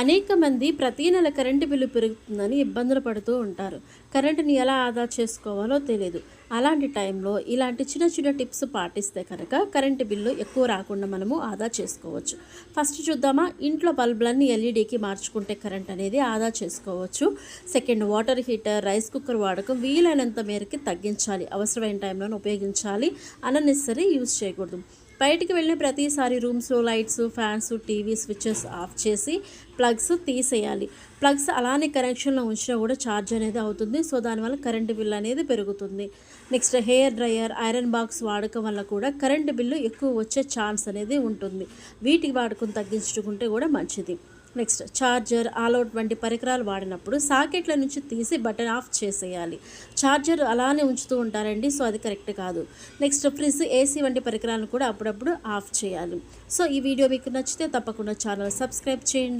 అనేక మంది ప్రతి నెల కరెంటు బిల్లు పెరుగుతుందని ఇబ్బందులు పడుతూ ఉంటారు. కరెంటుని ఎలా ఆదా చేసుకోవాలో తెలియదు. అలాంటి టైంలో ఇలాంటి చిన్న చిన్న టిప్స్ పాటిస్తే కనుక కరెంటు బిల్లు ఎక్కువ రాకుండా మనము ఆదా చేసుకోవచ్చు. ఫస్ట్ చూద్దామా, ఇంట్లో బల్బులన్నీ ఎల్ఈడికి మార్చుకుంటే కరెంట్ అనేది ఆదా చేసుకోవచ్చు. Second, water heater, rice cooker వాడకం వీలైనంత మేరకి తగ్గించాలి. అవసరమైన టైంలోనే ఉపయోగించాలి, అన్నెసెసరీ యూజ్ చేయకూడదు. బయటికి వెళ్ళిన ప్రతిసారి రూమ్స్లో lights, fans, TV switches off చేసి ప్లగ్స్ తీసేయాలి. ప్లగ్స్ అలానే కనెక్షన్లో ఉంచినా కూడా ఛార్జ్ అనేది అవుతుంది. సో దానివల్ల కరెంటు బిల్ అనేది పెరుగుతుంది. Next, hair dryer, iron box వాడకం వల్ల కూడా కరెంటు బిల్లు ఎక్కువ వచ్చే ఛాన్స్ అనేది ఉంటుంది. వీటి వాడకం తగ్గించుకుంటే కూడా మంచిది. నెక్స్ట్, ఛార్జర్, ఆల్అవుట్ వంటి పరికరాలు వాడినప్పుడు సాకెట్ల నుంచి తీసి బటన్ ఆఫ్ చేసేయాలి. ఛార్జర్ అలానే ఉంచుతూ ఉంటారండి, సో అది కరెక్ట్ కాదు. నెక్స్ట్, ఫ్రిడ్జ్, ఏసీ వంటి పరికరాలను కూడా అప్పుడప్పుడు ఆఫ్ చేయాలి. సో ఈ వీడియో మీకు నచ్చితే తప్పకుండా ఛానల్ సబ్స్క్రైబ్ చేయండి.